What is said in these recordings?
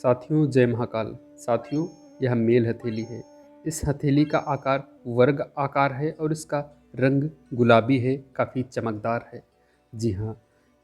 साथियों जय महाकाल। साथियों, यह मेल हथेली है। इस हथेली का आकार वर्ग आकार है और इसका रंग गुलाबी है, काफ़ी चमकदार है। जी हाँ,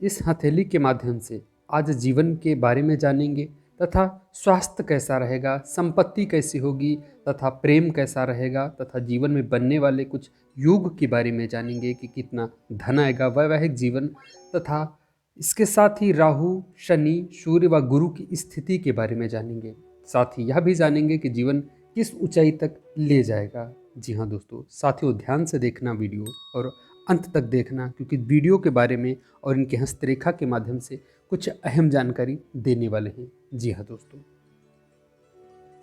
इस हथेली के माध्यम से आज जीवन के बारे में जानेंगे तथा स्वास्थ्य कैसा रहेगा, संपत्ति कैसी होगी तथा प्रेम कैसा रहेगा तथा जीवन में बनने वाले कुछ योग के बारे में जानेंगे कि कितना धन आएगा, वैवाहिक जीवन तथा इसके साथ ही राहु, शनि, सूर्य व गुरु की स्थिति के बारे में जानेंगे। साथ ही यह भी जानेंगे कि जीवन किस ऊंचाई तक ले जाएगा। जी हाँ दोस्तों, साथियों ध्यान से देखना वीडियो और अंत तक देखना, क्योंकि वीडियो के बारे में और इनके हस्तरेखा के माध्यम से कुछ अहम जानकारी देने वाले हैं। जी हाँ दोस्तों,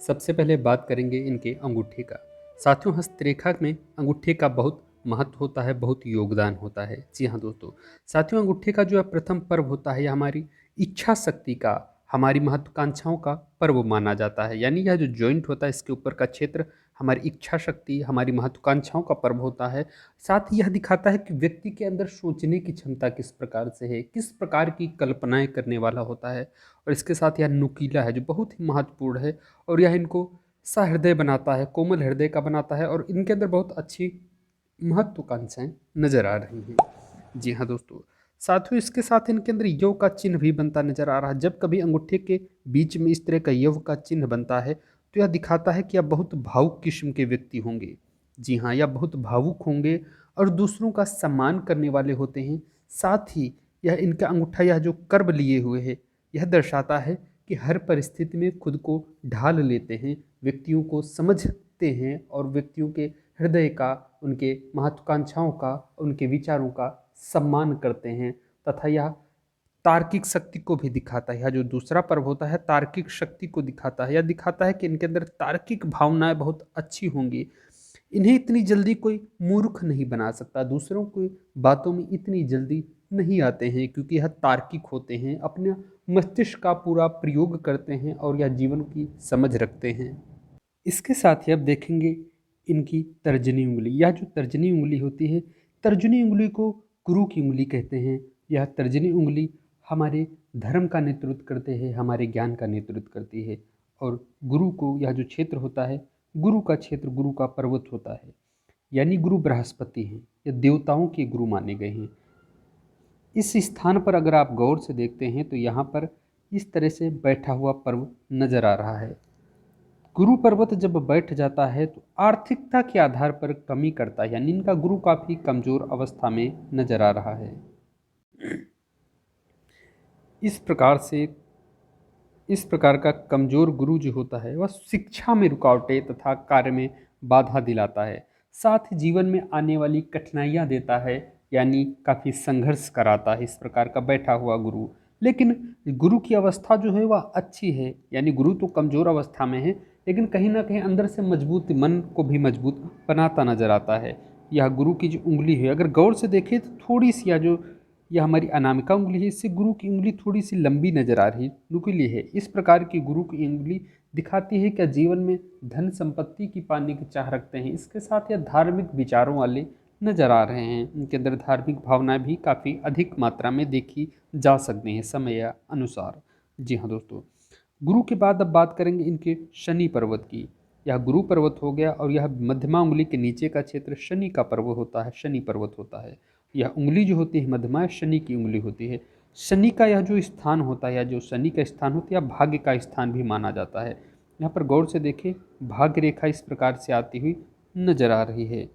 सबसे पहले बात करेंगे इनके अंगूठे का। साथियों, हस्तरेखा में अंगूठे का बहुत महत्व होता है, बहुत योगदान होता है। जी हाँ दोस्तों, साथियों अंगूठे का जो है प्रथम पर्व होता है, यह हमारी इच्छा शक्ति का, हमारी महत्वाकांक्षाओं का पर्व माना जाता है। यानी यह जो जॉइंट होता है, इसके ऊपर का क्षेत्र हमारी इच्छा शक्ति, हमारी महत्वाकांक्षाओं का पर्व होता है। साथ ही यह दिखाता है कि व्यक्ति के अंदर सोचने की क्षमता किस प्रकार से है, किस प्रकार की कल्पनाएं करने वाला होता है। और इसके साथ यह नुकीला है, जो बहुत ही महत्वपूर्ण है, और यह इनको सहृदय बनाता है, कोमल हृदय का बनाता है, और इनके अंदर बहुत अच्छी महत्वाकांक्षाएं नजर आ रही हैं। जी हाँ दोस्तों, साथियों इसके साथ इनके अंदर यव का चिन्ह भी बनता नजर आ रहा है। जब कभी अंगूठे के बीच में इस तरह का यव का चिन्ह बनता है तो यह दिखाता है कि यह बहुत भावुक किस्म के व्यक्ति होंगे। जी हाँ, यह बहुत भावुक होंगे और दूसरों का सम्मान करने वाले होते हैं। साथ ही यह इनका अंगूठा, यह जो कर्व लिए हुए है, यह दर्शाता है कि हर परिस्थिति में खुद को ढाल लेते हैं, व्यक्तियों को समझते हैं और व्यक्तियों के हृदय का, उनके महत्वाकांक्षाओं का, उनके विचारों का सम्मान करते हैं। तथा यह तार्किक शक्ति को भी दिखाता है। यह जो दूसरा पर्व होता है, तार्किक शक्ति को दिखाता है। यह दिखाता है कि इनके अंदर तार्किक भावनाएं बहुत अच्छी होंगी। इन्हें इतनी जल्दी कोई मूर्ख नहीं बना सकता, दूसरों की बातों में इतनी जल्दी नहीं आते हैं, क्योंकि यह तार्किक होते हैं, अपने मस्तिष्क का पूरा प्रयोग करते हैं और यह जीवन की समझ रखते हैं। इसके साथ ही अब देखेंगे इनकी तर्जनी उंगली। यह जो तर्जनी उंगली होती है, तर्जनी उंगली को गुरु की उंगली कहते हैं। यह तर्जनी उंगली हमारे धर्म का नेतृत्व करते हैं, हमारे ज्ञान का नेतृत्व करती है। और गुरु को, यह जो क्षेत्र होता है, गुरु का क्षेत्र, गुरु का पर्वत होता है। यानी गुरु बृहस्पति हैं, ये देवताओं के गुरु माने गए हैं। इस स्थान पर अगर आप गौर से देखते हैं तो यहाँ पर इस तरह से बैठा हुआ पर्व नजर आ रहा है। गुरु पर्वत जब बैठ जाता है तो आर्थिकता के आधार पर कमी करता है, यानी इनका गुरु काफी कमजोर अवस्था में नजर आ रहा है। इस प्रकार से, इस प्रकार का कमजोर गुरु जो होता है, वह शिक्षा में रुकावटें तथा कार्य में बाधा दिलाता है। साथ ही जीवन में आने वाली कठिनाइयां देता है, यानी काफी संघर्ष कराता है इस प्रकार का बैठा हुआ गुरु। लेकिन गुरु की अवस्था जो है वह अच्छी है, यानी गुरु तो कमजोर अवस्था में है, लेकिन कहीं ना कहीं अंदर से मजबूत, मन को भी मजबूत बनाता नजर आता है। यह गुरु की जो उंगली है, अगर गौर से देखें तो थोड़ी सी, यह हमारी अनामिका उंगली है, इससे गुरु की उंगली थोड़ी सी लंबी नजर आ रही, नुकीली है। इस प्रकार की गुरु की उंगली दिखाती है कि जीवन में धन संपत्ति की पाने की चाह रखते हैं। इसके साथ यह धार्मिक विचारों वाले नजर आ रहे हैं। इनके अंदर धार्मिक भावनाएं भी काफ़ी अधिक मात्रा में देखी जा सकती हैं समय अनुसार। जी हाँ दोस्तों, गुरु के बाद अब बात करेंगे इनके शनि पर्वत की। यह गुरु पर्वत हो गया, और यह मध्यमा उंगली के नीचे का क्षेत्र शनि का पर्व होता है, शनि पर्वत होता है। यह उंगली जो होती है मध्यमा, शनि की उंगली होती है। शनि का यह जो स्थान होता है, या जो शनि का स्थान होता है, यह भाग्य का स्थान भी माना जाता है। यहाँ पर गौर से देखें, भाग्य रेखा इस प्रकार से आती हुई नजर आ रही है।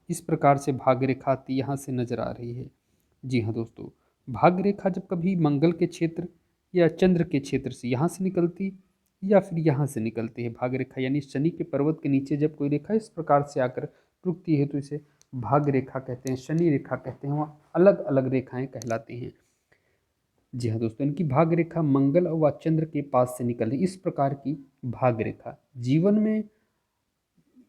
इस प्रकार से भाग्य रेखा आती यहाँ से नजर आ रही है। जी हाँ दोस्तों, भाग्य रेखा जब कभी मंगल के क्षेत्र या चंद्र के क्षेत्र से यहाँ से निकलती या फिर यहाँ से निकलती है भाग्य रेखा, यानी शनि के पर्वत के नीचे जब कोई रेखा इस प्रकार से आकर रुकती है तो इसे भाग्य रेखा कहते हैं, शनि रेखा कहते हैं। वह अलग अलग रेखाएं कहलाती हैं। जी हाँ दोस्तों, इनकी भाग्य रेखा मंगल व चंद्र के पास से निकल रही, इस प्रकार की भाग्य रेखा जीवन में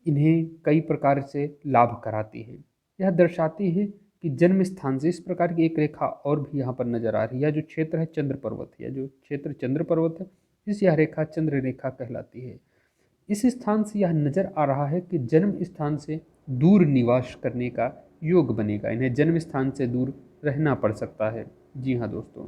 इन्हें कई प्रकार से लाभ कराती है। यह दर्शाती है कि जन्म स्थान से इस प्रकार की एक रेखा और भी यहाँ पर नजर आ रही है। यह जो क्षेत्र है चंद्र पर्वत है, जो क्षेत्र चंद्र पर्वत है, इस यह रेखा चंद्र रेखा कहलाती है। इस स्थान से यह नजर आ रहा है कि जन्म स्थान से दूर निवास करने का योग बनेगा, इन्हें जन्म स्थान से दूर रहना पड़ सकता है। जी हाँ दोस्तों,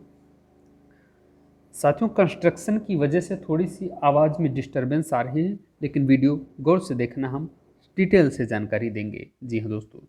साथियों, कंस्ट्रक्शन की वजह से थोड़ी सी आवाज़ में डिस्टरबेंस आ रही है, लेकिन वीडियो गौर से देखना, हम डिटेल से जानकारी देंगे। जी हाँ दोस्तों,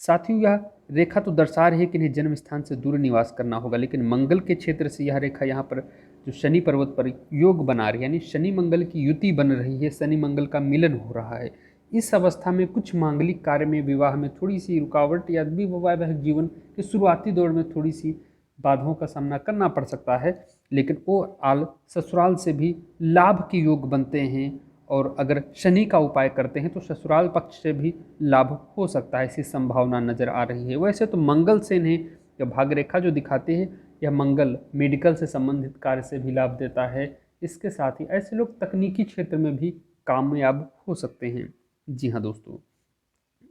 साथियों यह रेखा तो दर्शा रही है कि इन्हें जन्म स्थान से दूर निवास करना होगा, लेकिन मंगल के क्षेत्र से यह रेखा यहाँ पर जो शनि पर्वत पर योग बना रही है, यानी शनि मंगल की युति बन रही है, शनि मंगल का मिलन हो रहा है। इस अवस्था में कुछ मांगलिक कार्य में, विवाह में थोड़ी सी रुकावट या वैवाहिक जीवन के शुरुआती दौर में थोड़ी सी बाधाओं का सामना करना पड़ सकता है, लेकिन ओवरऑल ससुराल से भी लाभ के योग बनते हैं। और अगर शनि का उपाय करते हैं तो ससुराल पक्ष से भी लाभ हो सकता है, ऐसी संभावना नजर आ रही है। वैसे तो मंगल से इन्हें यह भाग रेखा जो दिखाते हैं, यह मंगल मेडिकल से संबंधित कार्य से भी लाभ देता है। इसके साथ ही ऐसे लोग तकनीकी क्षेत्र में भी कामयाब हो सकते हैं। जी हाँ दोस्तों,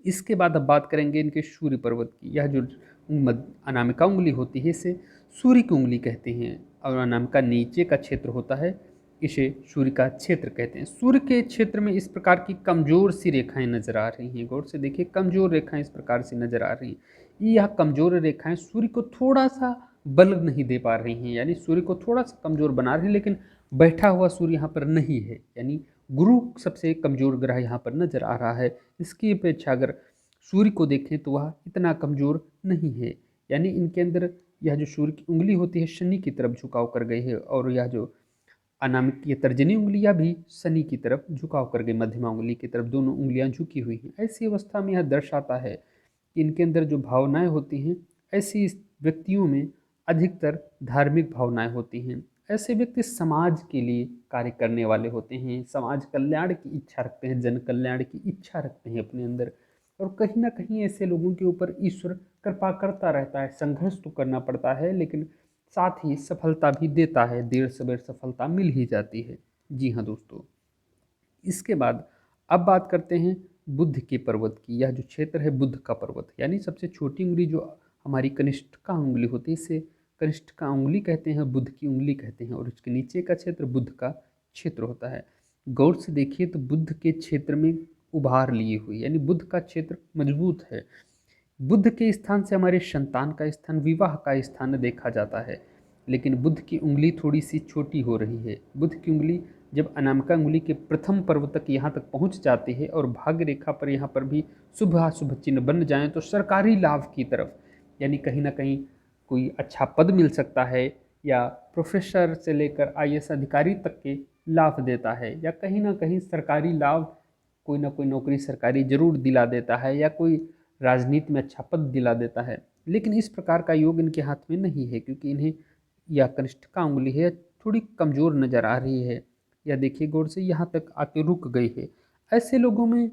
इसके बाद अब बात करेंगे इनके सूर्य पर्वत की। यह जो अनामिका उंगली होती है, इसे सूर्य की उंगली कहते हैं, और अनामिका नीचे का क्षेत्र होता है, इसे सूर्य का क्षेत्र कहते हैं। सूर्य के क्षेत्र में इस प्रकार की कमजोर सी रेखाएं नजर आ रही हैं। गौर से देखिए, कमजोर रेखाएं इस प्रकार से नजर आ रही हैं। यह कमजोर रेखाएं सूर्य को थोड़ा सा बल नहीं दे पा रही हैं, यानी सूर्य को थोड़ा सा कमजोर बना रही हैं, लेकिन बैठा हुआ सूर्य यहाँ पर नहीं है, यानी गुरु सबसे कमजोर ग्रह यहाँ पर नजर आ रहा है। इसकी अपेक्षा अगर सूर्य को देखें तो वह इतना कमजोर नहीं है, यानी इनके अंदर यह जो सूर्य की उंगली होती है शनि की तरफ झुकाव कर गई है, और यह जो अनामिक ये तर्जनी उंगलियां भी शनि की तरफ झुकाव कर गई, मध्यमा उंगली की तरफ दोनों उंगलियां झुकी हुई हैं। ऐसी अवस्था में यह दर्शाता है कि इनके अंदर जो भावनाएं होती हैं, ऐसी व्यक्तियों में अधिकतर धार्मिक भावनाएं होती हैं। ऐसे व्यक्ति समाज के लिए कार्य करने वाले होते हैं, समाज कल्याण की इच्छा रखते हैं, जन कल्याण की इच्छा रखते हैं अपने अंदर, और कहीं ना कहीं ऐसे लोगों के ऊपर ईश्वर कृपा करता रहता है। संघर्ष तो करना पड़ता है, लेकिन साथ ही सफलता भी देता है, देर सवेर सफलता मिल ही जाती है। जी हाँ दोस्तों, इसके बाद अब बात करते हैं बुध के पर्वत की। यह जो क्षेत्र है बुध का पर्वत, यानी सबसे छोटी उंगली जो हमारी कनिष्ठिका उंगली होती है, इसे कनिष्ठिका उंगली कहते हैं, बुध की उंगली कहते हैं, और इसके नीचे का क्षेत्र बुध का क्षेत्र होता है। गौर से देखिए तो बुध के क्षेत्र में उभार लिए हुई, यानी बुध का क्षेत्र मजबूत है। बुध के स्थान से हमारे संतान का स्थान, विवाह का स्थान देखा जाता है, लेकिन बुध की उंगली थोड़ी सी छोटी हो रही है। बुध की उंगली जब अनामिका उंगली के प्रथम पर्व तक यहाँ तक पहुँच जाती है और भाग्य रेखा पर यहाँ पर भी शुभ अशुभ चिन्ह बन जाएं, तो सरकारी लाभ की तरफ, यानी कहीं ना कहीं कोई अच्छा पद मिल सकता है, या प्रोफेसर से लेकर आईएएस अधिकारी तक के लाभ देता है, या कहीं ना कहीं सरकारी लाभ, कोई ना कोई नौकरी सरकारी जरूर दिला देता है, या कोई राजनीति में अच्छा पद दिला देता है। लेकिन इस प्रकार का योग इनके हाथ में नहीं है, क्योंकि इन्हें यह कनिष्ठिका उंगली है थोड़ी कमजोर नजर आ रही है। या देखिए गौर से यहाँ तक आके रुक गई है। ऐसे लोगों में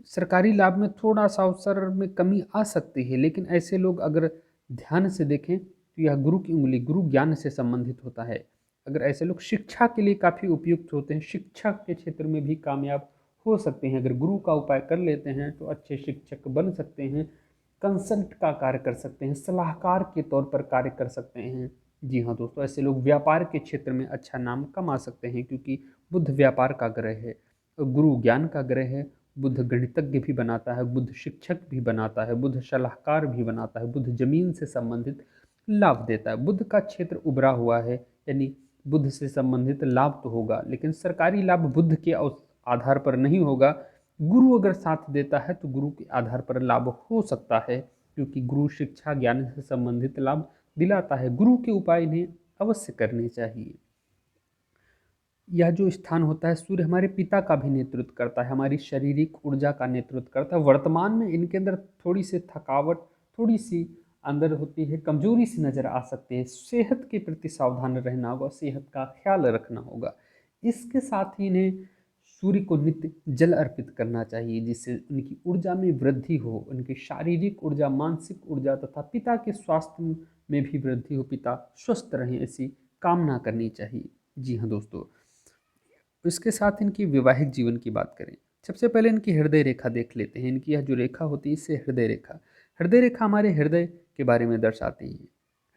सरकारी लाभ में थोड़ा सा अवसर में कमी आ सकती है, लेकिन ऐसे लोग अगर ध्यान से देखें तो यह गुरु की उंगली गुरु ज्ञान से संबंधित होता है। अगर ऐसे लोग शिक्षा के लिए काफ़ी उपयुक्त होते हैं, शिक्षा के क्षेत्र में भी कामयाब हो सकते हैं। अगर गुरु का उपाय कर लेते हैं तो अच्छे शिक्षक बन सकते हैं, कंसल्ट का कार्य कर सकते हैं, सलाहकार के तौर पर कार्य कर सकते हैं। जी हाँ दोस्तों, ऐसे लोग व्यापार के क्षेत्र में अच्छा नाम कमा सकते हैं, क्योंकि बुध व्यापार का ग्रह है और गुरु ज्ञान का ग्रह है। बुध गणितज्ञ भी बनाता है, बुध शिक्षक भी बनाता है, बुध सलाहकार भी बनाता है, बुध जमीन से संबंधित लाभ देता है। बुध का क्षेत्र उभरा हुआ है, यानी बुध से संबंधित लाभ तो होगा, लेकिन सरकारी लाभ बुध के आधार पर नहीं होगा। गुरु अगर साथ देता है तो गुरु के आधार पर लाभ हो सकता है, क्योंकि गुरु शिक्षा ज्ञान से संबंधित लाभ दिलाता है। गुरु के उपाय इन्हें अवश्य करने चाहिए। यह जो स्थान होता है, सूर्य हमारे पिता का भी नेतृत्व करता है, हमारी शारीरिक ऊर्जा का नेतृत्व करता है। वर्तमान में इनके अंदर थोड़ी सी थकावट, थोड़ी सी अंदर होती है, कमजोरी सी नजर आ सकती है। सेहत के प्रति सावधान रहना होगा, सेहत का ख्याल रखना होगा। इसके साथ ही इन्हें सूर्य को नित्य जल अर्पित करना चाहिए, जिससे उनकी ऊर्जा में वृद्धि हो, उनकी शारीरिक ऊर्जा, मानसिक ऊर्जा तथा पिता के स्वास्थ्य में भी वृद्धि हो, पिता स्वस्थ रहें, ऐसी कामना करनी चाहिए। जी हाँ दोस्तों, इसके साथ इनकी वैवाहिक जीवन की बात करें, सबसे पहले इनकी हृदय रेखा देख लेते हैं। इनकी यह जो रेखा होती है, इससे हृदय रेखा हमारे हृदय के बारे में दर्शाती है।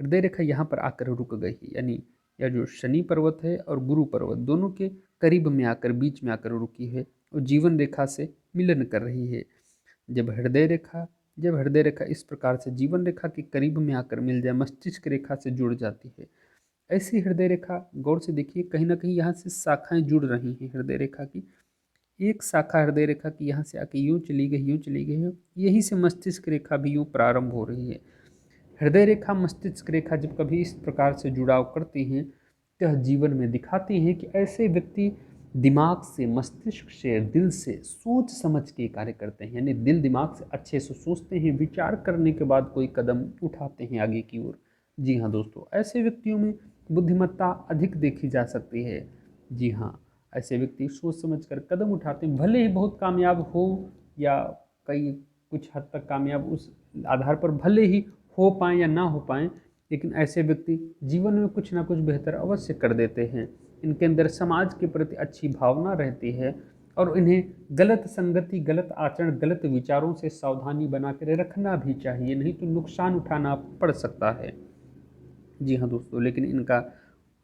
हृदय रेखा यहाँ पर आकर रुक गई है, यानी यह जो शनि पर्वत है और गुरु पर्वत दोनों के करीब में आकर, बीच में आकर रुकी है और जीवन रेखा से मिलन कर रही है। जब हृदय रेखा इस प्रकार से जीवन रेखा के करीब में आकर मिल जाए, मस्तिष्क रेखा से जुड़ जाती है, ऐसी हृदय रेखा गौर से देखिए, कहीं ना कहीं यहाँ से शाखाएं जुड़ रही हैं हृदय रेखा की। एक शाखा हृदय रेखा की यहाँ से आके यूं चली गई, यूं चली गई है। यहीं से मस्तिष्क रेखा भी यूं प्रारंभ हो रही है। हृदय रेखा मस्तिष्क रेखा जब कभी इस प्रकार से जुड़ाव करती हैं तो यह जीवन में दिखाती हैं कि ऐसे व्यक्ति दिमाग से, मस्तिष्क से, दिल से सोच समझ के कार्य करते हैं। यानी दिल दिमाग से अच्छे से सोचते हैं, विचार करने के बाद कोई कदम उठाते हैं आगे की ओर। जी हाँ दोस्तों, ऐसे व्यक्तियों में बुद्धिमत्ता अधिक देखी जा सकती है। जी हाँ, ऐसे व्यक्ति सोच समझ कर कदम उठाते हैं, भले ही बहुत कामयाब हो या कई कुछ हद तक कामयाब उस आधार पर भले ही हो पाएँ या ना हो पाएँ, लेकिन ऐसे व्यक्ति जीवन में कुछ ना कुछ बेहतर अवश्य कर देते हैं। इनके अंदर समाज के प्रति अच्छी भावना रहती है और इन्हें गलत संगति, गलत आचरण, गलत विचारों से सावधानी बना कर रखना भी चाहिए, नहीं तो नुकसान उठाना पड़ सकता है। जी हाँ दोस्तों, लेकिन इनका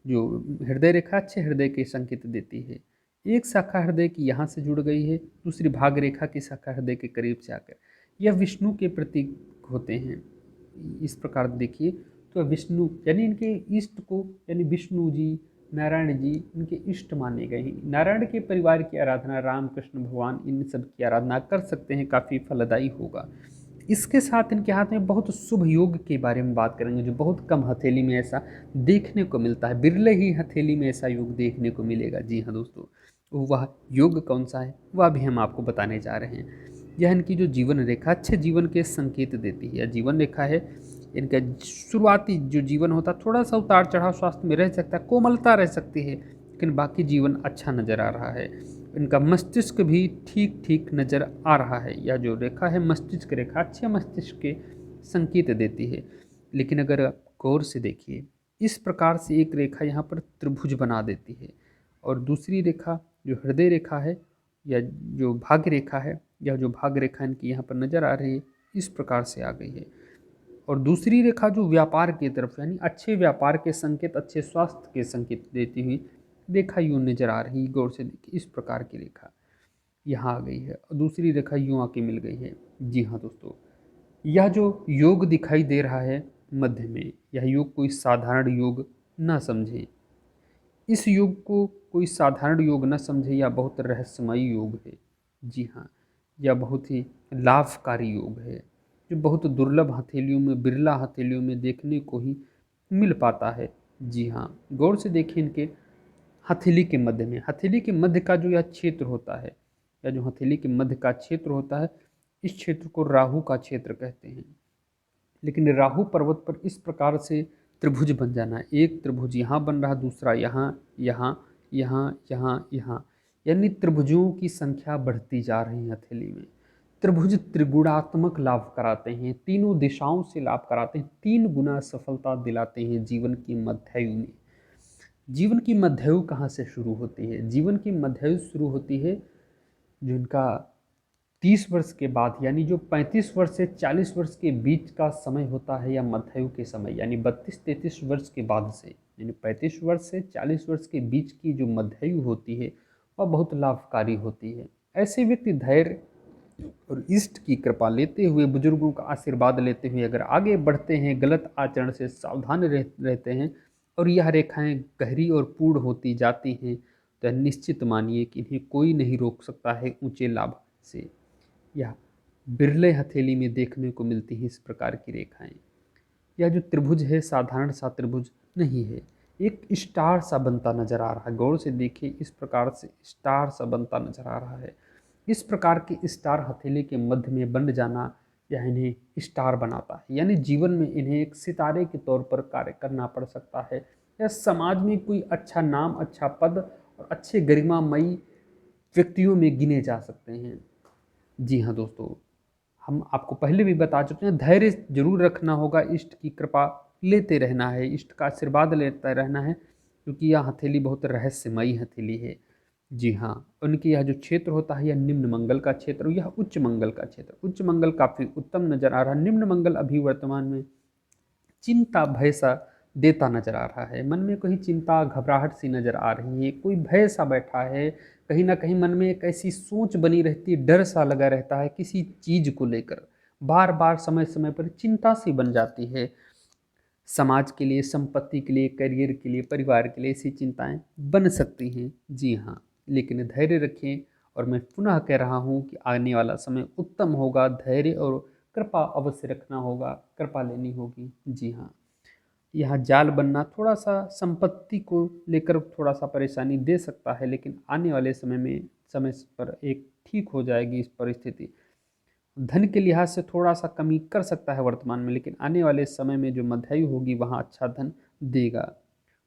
जो हृदय रेखा अच्छे हृदय के संकेत देती है। एक शाखा हृदय की यहाँ से जुड़ गई है, दूसरी भाग रेखा की शाखा हृदय के करीब से आकर यह विष्णु के प्रतीक होते हैं। इस प्रकार देखिए तो विष्णु यानी इनके इष्ट को, यानी विष्णु जी, नारायण जी इनके इष्ट माने गए हैं। नारायण के परिवार की आराधना, राम कृष्ण भगवान इन सब की आराधना कर सकते हैं, काफ़ी फलदायी होगा। इसके साथ इनके हाथ में बहुत शुभ योग के बारे में बात करेंगे, जो बहुत कम हथेली में ऐसा देखने को मिलता है। बिरले ही हथेली में ऐसा योग देखने को मिलेगा। जी हाँ दोस्तों, वह योग कौन सा है वह भी हम आपको बताने जा रहे हैं। यह इनकी जो जीवन रेखा अच्छे जीवन के संकेत देती है। यह जीवन रेखा है, इनका शुरुआती जो जीवन होता है थोड़ा सा उतार चढ़ाव स्वास्थ्य में रह सकता है, कोमलता रह सकती है, लेकिन बाकी जीवन अच्छा नज़र आ रहा है। इनका मस्तिष्क भी ठीक ठीक नज़र आ रहा है। यह जो रेखा है मस्तिष्क रेखा अच्छे मस्तिष्क के संकेत देती है। लेकिन अगर आप गौर से देखिए, इस प्रकार से एक रेखा यहाँ पर त्रिभुज बना देती है और दूसरी रेखा जो हृदय रेखा है या जो भाग्य रेखा है, या जो भाग्य रेखा इनकी यहाँ पर नज़र आ रही है इस प्रकार से आ गई है। और दूसरी रेखा जो व्यापार की तरफ, यानी अच्छे व्यापार के संकेत, अच्छे स्वास्थ्य के संकेत देती हुई रेखा यूँ नजर आ रही है। गौर से देखिए, इस प्रकार की रेखा यहाँ आ गई है और दूसरी रेखा यूँ आके मिल गई है। जी हाँ दोस्तों, यह जो योग दिखाई दे रहा है मध्य में, यह योग कोई साधारण योग ना समझे। इस योग को कोई साधारण योग न समझे, या बहुत रहस्यमयी योग है। जी हाँ, यह बहुत ही लाभकारी योग है, जो बहुत दुर्लभ हथेलियों में, बिरला हथेलियों में देखने को ही मिल पाता है। जी हाँ, गौर से देखिए इनके हथेली के मध्य में, हथेली के मध्य का जो यह क्षेत्र होता है, या जो हथेली के मध्य का क्षेत्र होता है, इस क्षेत्र को राहु का क्षेत्र कहते हैं। लेकिन राहु पर्वत पर इस प्रकार से त्रिभुज बन जाना, एक त्रिभुज यहाँ बन रहा, दूसरा यहाँ, यहाँ, यहाँ, यहाँ, यहाँ, यानी त्रिभुजों की संख्या बढ़ती जा रही है हथेली में। त्रिभुज त्रिगुणात्मक लाभ कराते हैं, तीनों दिशाओं से लाभ कराते हैं, 3 गुना सफलता दिलाते हैं जीवन की मध्यायु में। जीवन की मध्यायु कहाँ से शुरू होती है? जीवन की मध्यायु शुरू होती है जिनका 30 वर्ष के बाद, यानी जो 35 वर्ष से 40 वर्ष के बीच का समय होता है, या मध्यायु के समय, यानी 32-33 वर्ष के बाद से, यानी 35 वर्ष से 40 वर्ष के बीच की जो मध्यायु होती है वह बहुत लाभकारी होती है। ऐसे व्यक्ति धैर्य और इष्ट की कृपा लेते हुए, बुजुर्गों का आशीर्वाद लेते हुए अगर आगे बढ़ते हैं, गलत आचरण से सावधान रहते हैं और यह रेखाएं गहरी और पूर्ण होती जाती हैं, तो निश्चित मानिए कि इन्हें कोई नहीं रोक सकता है ऊंचे लाभ से। यह बिरले हथेली में देखने को मिलती है इस प्रकार की रेखाएं। यह जो त्रिभुज है साधारण सा त्रिभुज नहीं है, एक स्टार सा बनता नजर आ रहा है। गौर से देखिए, इस प्रकार से स्टार सा बनता नजर आ रहा है। इस प्रकार के स्टार हथेली के मध्य में बन जाना यह इन्हें स्टार बनाता है, यानी जीवन में इन्हें एक सितारे के तौर पर कार्य करना पड़ सकता है, या समाज में कोई अच्छा नाम, अच्छा पद और अच्छे गरिमामयी व्यक्तियों में गिने जा सकते हैं। जी हाँ दोस्तों, हम आपको पहले भी बता चुके हैं, धैर्य जरूर रखना होगा, इष्ट की कृपा लेते रहना है, इष्ट का आशीर्वाद लेते रहना है, क्योंकि यह हथेली बहुत रहस्यमयी हथेली है। जी हाँ, उनकी यह जो क्षेत्र होता है, यह निम्न मंगल का क्षेत्र, यह उच्च मंगल का क्षेत्र। उच्च मंगल काफ़ी उत्तम नजर आ रहा है, निम्न मंगल अभी वर्तमान में चिंता भय सा देता नजर आ रहा है। मन में कोई चिंता घबराहट सी नजर आ रही है, कोई भय सा बैठा है, कहीं ना कहीं मन में एक ऐसी सोच बनी रहती है, डर सा लगा रहता है किसी चीज को लेकर, बार बार समय समय पर चिंता सी बन जाती है। समाज के लिए, संपत्ति के लिए, करियर के लिए, परिवार के लिए ऐसी चिंताएं बन सकती हैं। जी हाँ, लेकिन धैर्य रखें और मैं पुनः कह रहा हूँ कि आने वाला समय उत्तम होगा। धैर्य और कृपा अवश्य रखना होगा, कृपा लेनी होगी। जी हाँ, यहाँ जाल बनना थोड़ा सा संपत्ति को लेकर थोड़ा सा परेशानी दे सकता है, लेकिन आने वाले समय में समय पर एक ठीक हो जाएगी इस परिस्थिति। धन के लिहाज से थोड़ा सा कमी कर सकता है वर्तमान में, लेकिन आने वाले समय में जो मध्यायु होगी वहाँ अच्छा धन देगा।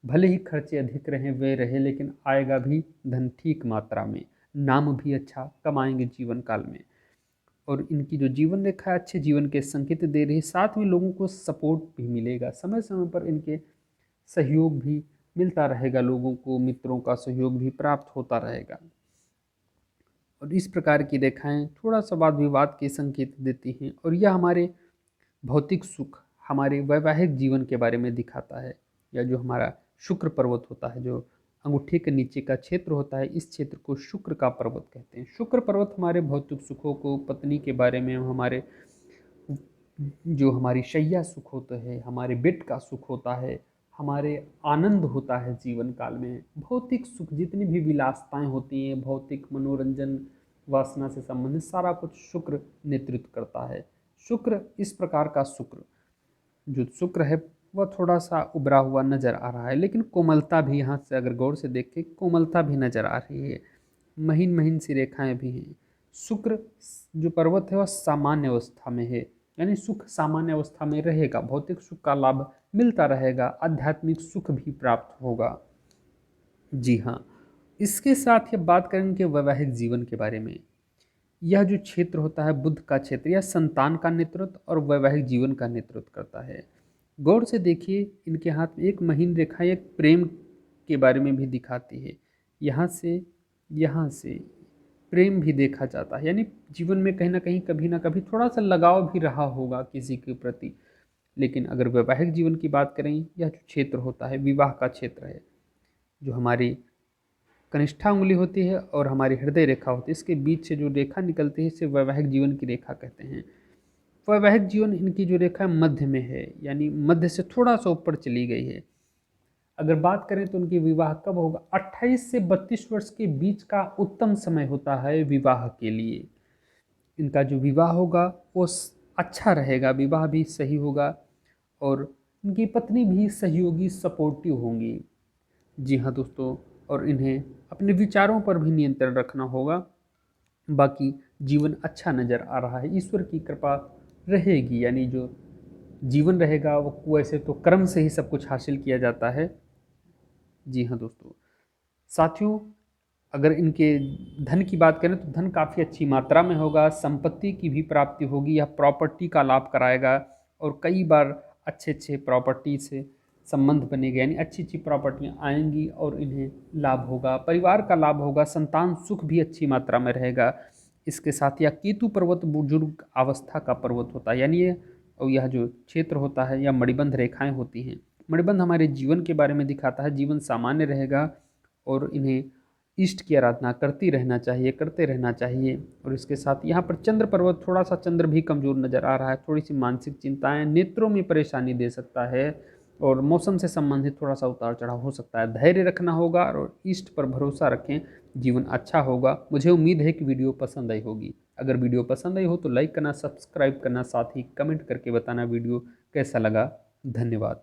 भले ही खर्चे अधिक रहें, व्यय रहे, लेकिन आएगा भी धन ठीक मात्रा में। नाम भी अच्छा कमाएंगे जीवन काल में। और इनकी जो जीवन रेखा है अच्छे जीवन के संकेत दे रही है, साथ में लोगों को सपोर्ट भी मिलेगा। समय समय पर इनके सहयोग भी मिलता रहेगा, लोगों को मित्रों का सहयोग भी प्राप्त होता रहेगा। और इस प्रकार की रेखाएं थोड़ा सा वाद विवाद के संकेत देती हैं, और यह हमारे भौतिक सुख, हमारे वैवाहिक जीवन के बारे में दिखाता है। या जो हमारा शुक्र पर्वत होता है, जो अंगूठे के नीचे का क्षेत्र होता है, इस क्षेत्र को शुक्र का पर्वत कहते हैं। शुक्र पर्वत हमारे भौतिक सुखों को, पत्नी के बारे में, हमारे जो हमारी शैया सुख होते हैं, हमारे बेड का सुख होता है, हमारे आनंद होता है जीवन काल में। भौतिक सुख जितनी भी विलासताएं होती हैं, भौतिक मनोरंजन, वासना से संबंधित सारा कुछ शुक्र नेतृत्व करता है। शुक्र इस प्रकार का शुक्र, जो शुक्र है वह थोड़ा सा उभरा हुआ नजर आ रहा है, लेकिन कोमलता भी यहाँ से अगर गौर से देखें, कोमलता भी नजर आ रही है। महीन महीन सी रेखाएं भी हैं। शुक्र जो पर्वत है वह सामान्य अवस्था में है, यानी सुख सामान्य अवस्था में रहेगा, भौतिक सुख का लाभ मिलता रहेगा, आध्यात्मिक सुख भी प्राप्त होगा। जी हाँ, इसके साथ ये बात करें इनके वैवाहिक जीवन के बारे में। यह जो क्षेत्र होता है बुध का क्षेत्र, यह संतान का नेतृत्व और वैवाहिक जीवन का नेतृत्व करता है। गौर से देखिए, इनके हाथ में एक महीन रेखा एक प्रेम के बारे में भी दिखाती है। यहाँ से प्रेम भी देखा जाता है, यानी जीवन में कहीं ना कभी थोड़ा सा लगाव भी रहा होगा किसी के प्रति। लेकिन अगर वैवाहिक जीवन की बात करें, यह जो क्षेत्र होता है विवाह का क्षेत्र है। जो हमारी कनिष्ठा उंगली होती है और हमारी हृदय रेखा होती है, इसके बीच से जो रेखा निकलती है इसे वैवाहिक जीवन की रेखा कहते हैं। वैवाहिक जीवन इनकी जो रेखा मध्य में है, यानी मध्य से थोड़ा सा ऊपर चली गई है। अगर बात करें तो उनकी विवाह कब होगा, 28 से 32 वर्ष के बीच का उत्तम समय होता है विवाह के लिए। इनका जो विवाह होगा वो अच्छा रहेगा, विवाह भी सही होगा, और इनकी पत्नी भी सहयोगी, सपोर्टिव होंगी। जी हाँ दोस्तों, और इन्हें अपने विचारों पर भी नियंत्रण रखना होगा। बाकी जीवन अच्छा नज़र आ रहा है, ईश्वर की कृपा रहेगी। यानी जो जीवन रहेगा वो वैसे तो कर्म से ही सब कुछ हासिल किया जाता है। जी हाँ दोस्तों, साथियों, अगर इनके धन की बात करें तो धन काफ़ी अच्छी मात्रा में होगा, संपत्ति की भी प्राप्ति होगी, यह प्रॉपर्टी का लाभ कराएगा, और कई बार अच्छे अच्छे प्रॉपर्टी से संबंध बनेगा, यानी अच्छी अच्छी प्रॉपर्टियाँ आएंगी और इन्हें लाभ होगा, परिवार का लाभ होगा, संतान सुख भी अच्छी मात्रा में रहेगा। इसके साथ यह केतु पर्वत बुजुर्ग अवस्था का पर्वत होता है, यानी यह जो क्षेत्र होता है, यह मणिबंध रेखाएं होती हैं। मणिबंध हमारे जीवन के बारे में दिखाता है, जीवन सामान्य रहेगा, और इन्हें इष्ट की आराधना करते रहना चाहिए। और इसके साथ यहाँ पर चंद्र पर्वत, थोड़ा सा चंद्र भी कमज़ोर नज़र आ रहा है, थोड़ी सी मानसिक चिंताएं, नेत्रों में परेशानी दे सकता है, और मौसम से संबंधित थोड़ा सा उतार चढ़ाव हो सकता है। धैर्य रखना होगा और इष्ट पर भरोसा रखें, जीवन अच्छा होगा। मुझे उम्मीद है कि वीडियो पसंद आई होगी। अगर वीडियो पसंद आई हो तो लाइक करना, सब्सक्राइब करना, साथ ही कमेंट करके बताना वीडियो कैसा लगा। धन्यवाद।